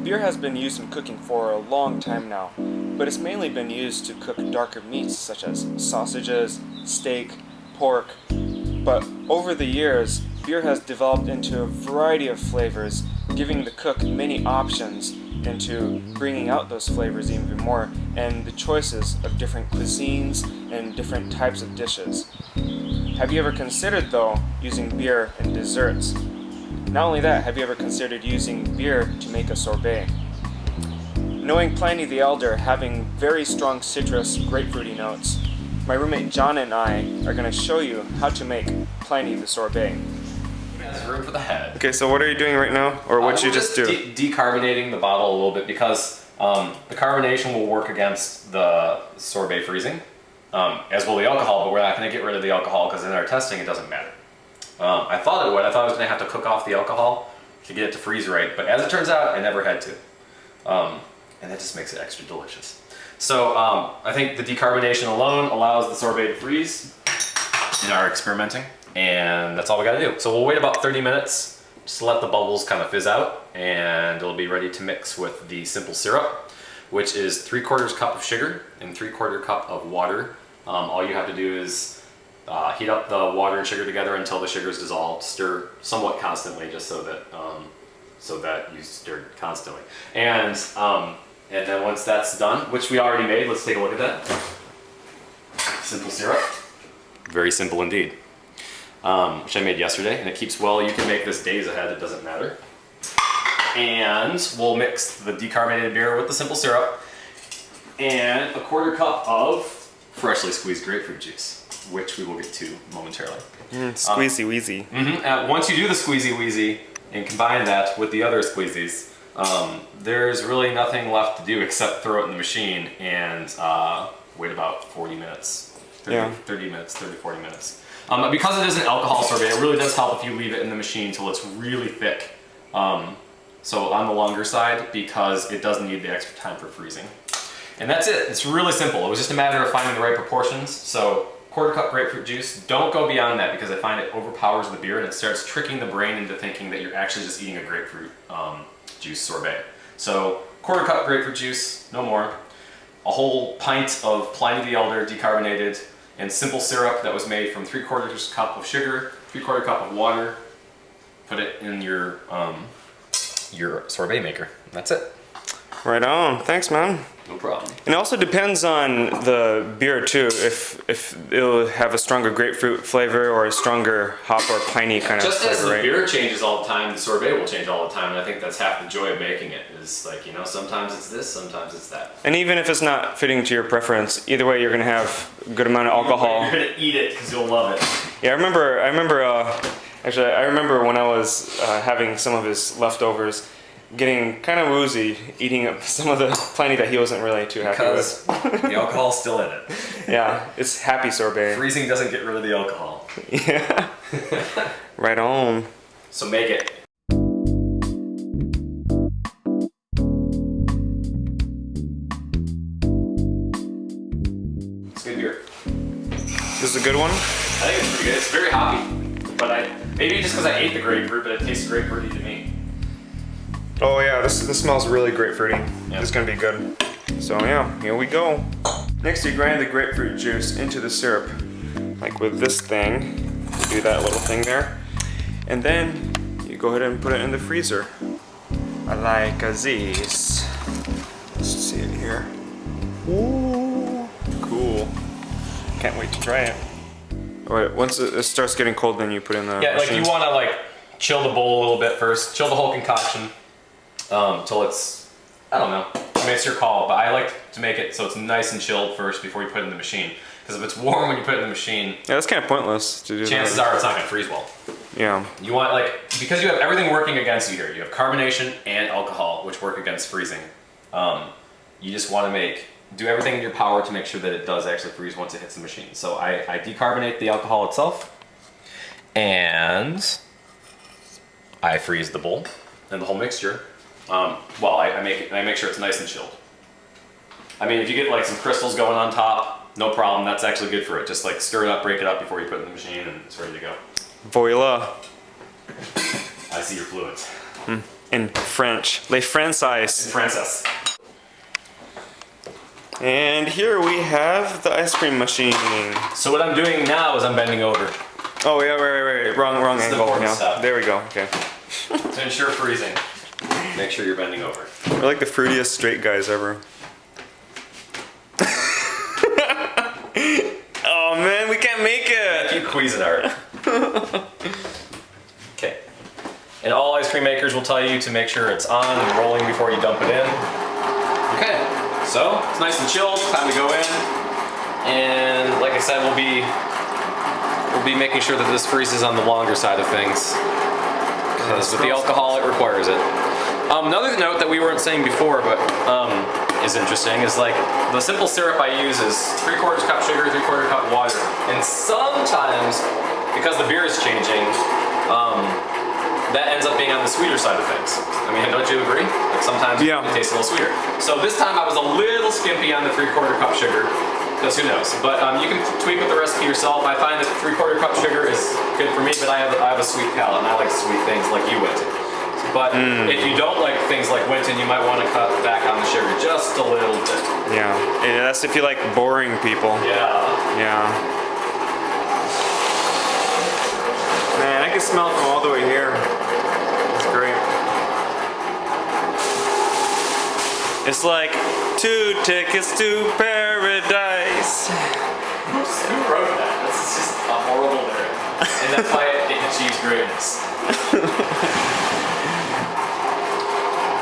Beer has been used in cooking for a long time now, but it's mainly been used to cook darker meats such as sausages, steak, pork. But over the years, beer has developed into a variety of flavors, giving the cook many options into bringing out those flavors even more, and the choices of different cuisines and different types of dishes. Have you ever considered, though, using beer in desserts? Not only that, have you ever considered using beer to make a sorbet? Knowing Pliny the Elder having very strong citrus, grapefruity notes, my roommate John and I are going to show you how to make Pliny the sorbet. There's room for the head. Okay, so what are you doing right now, or what you just do? Decarbonating the bottle a little bit because the carbonation will work against the sorbet freezing, as will the alcohol, but we're not going to get rid of the alcohol because in our testing it doesn't matter. I thought it would. I thought I was going to have to cook off the alcohol to get it to freeze right, but as it turns out, I never had to. And that just makes it extra delicious. So I think the decarbonation alone allows the sorbet to freeze in our experimenting, and that's all we got to do. So we'll wait about 30 minutes just to let the bubbles kind of fizz out, and it'll be ready to mix with the simple syrup, which is 3/4 cup of sugar and 3/4 cup of water. All you have to do is heat up the water and sugar together until the sugar is dissolved. Stir somewhat constantly, just so that you stir constantly. And then once that's done, which we already made, let's take a look at that. Simple syrup. Very simple indeed. Which I made yesterday, and it keeps well. You can make this days ahead, it doesn't matter. And we'll mix the decarbonated beer with the simple syrup and 1/4 cup of freshly squeezed grapefruit juice, which we will get to momentarily. Squeezy wheezy. Once you do the squeezy wheezy and combine that with the other squeezies, there's really nothing left to do except throw it in the machine and wait about 40 minutes. 30 minutes, 30, 40 minutes. Because it is an alcohol sorbet, it really does help if you leave it in the machine till it's really thick. So on the longer side, because it doesn't need the extra time for freezing. And that's it. It's really simple. It was just a matter of finding the right proportions. So 1/4 cup grapefruit juice. Don't go beyond that because I find it overpowers the beer and it starts tricking the brain into thinking that you're actually just eating a grapefruit juice sorbet. So 1/4 cup grapefruit juice, no more. A whole pint of Pliny the Elder decarbonated and simple syrup that was made from 3/4 cup of sugar, 3/4 cup of water. Put it in your sorbet maker. That's it. Right on. Thanks, man. No problem. And it also depends on the beer too. If it'll have a stronger grapefruit flavor or a stronger hop or piney kind of flavor. Just as the beer changes all the time, the sorbet will change all the time, and I think that's half the joy of making it. Is like, you know, sometimes it's this, sometimes it's that. And even if it's not fitting to your preference, either way you're gonna have a good amount of alcohol. You're gonna eat it because you'll love it. Yeah, I remember when I was having some of his leftovers, getting kind of woozy, eating up some of the Pliny that he wasn't really too happy with. Because the alcohol's still in it. Yeah, it's happy sorbet. Freezing doesn't get rid of the alcohol. Yeah. Right on. So make it. It's good beer. This is a good one? I think it's pretty good. It's very hoppy. But maybe just because I ate the grapefruit, but it tastes grapefruity to me. Oh yeah, this smells really grapefruity. Yep. It's gonna be good. So yeah, here we go. Next, you grind the grapefruit juice into the syrup, like with this thing. You do that little thing there, and then you go ahead and put it in the freezer. Like this. Let's see it here. Ooh, cool. Can't wait to try it. Alright, once it starts getting cold, then you put in the Yeah, machine. like you want to like chill the bowl a little bit first. Chill the whole concoction till it's, I don't know. I mean, it's your call, but I like to make it so it's nice and chilled first before you put it in the machine. Because if it's warm when you put it in the machine, yeah, that's kind of pointless to do. Chances are it's not gonna freeze well. Yeah. You want because you have everything working against you here. You have carbonation and alcohol, which work against freezing. You just want to do everything in your power to make sure that it does actually freeze once it hits the machine. So I decarbonate the alcohol itself, and I freeze the bowl and the whole mixture. I make sure it's nice and chilled. I mean, if you get like some crystals going on top, no problem. That's actually good for it. Just like stir it up, break it up before you put it in the machine, and it's ready to go. Voila. I see your fluids. In French. Les Français. Francis. And here we have the ice cream machine. So what I'm doing now is I'm bending over Oh yeah, right. Wrong This is the angle. important Yeah. step. There we go. Okay. to ensure freezing. Make sure you're bending over. We're like the fruitiest straight guys ever. Oh man, we can't make it. Thank you, Cuisinart. Okay. And all ice cream makers will tell you to make sure it's on and rolling before you dump it in. Okay. So it's nice and chilled. Time to go in. And like I said, we'll be making sure that this freezes on the longer side of things. Because with the alcohol, it requires it. Another note that we weren't saying before, but is interesting, is like the simple syrup I use is 3/4 cup sugar, 3/4 cup water. And sometimes, because the beer is changing, that ends up being on the sweeter side of things. I mean, don't you agree? Like sometimes it tastes a little sweeter. So this time I was a little skimpy on the 3/4 cup sugar. Because who knows? But you can tweak with the recipe yourself. I find that 3/4 cup sugar is good for me, but I have a sweet palate, and I like sweet things like you would. But if you don't like things like Winton, you might want to cut back on the sugar just a little bit. Yeah, that's if you like boring people. Yeah. Yeah. Man, I can smell it from all the way here. It's great. It's like 2 tickets to paradise. Who wrote that? This is just a horrible lyric. And that's why it achieves greatness.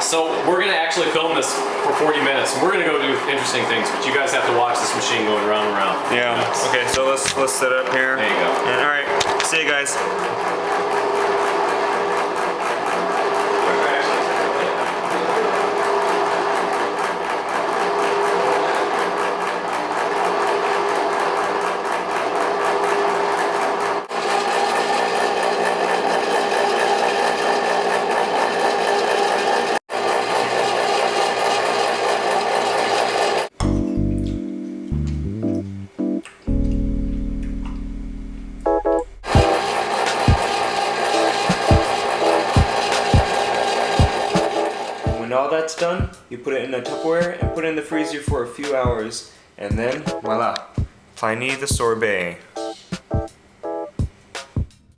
So we're gonna actually film this for 40 minutes. We're gonna go do interesting things, but you guys have to watch this machine going round and round. Yeah. Okay, so let's set it up here. There you go. And, all right. See you guys. When all that's done, you put it in a Tupperware and put it in the freezer for a few hours, and then voila, Pliny the Sorbet.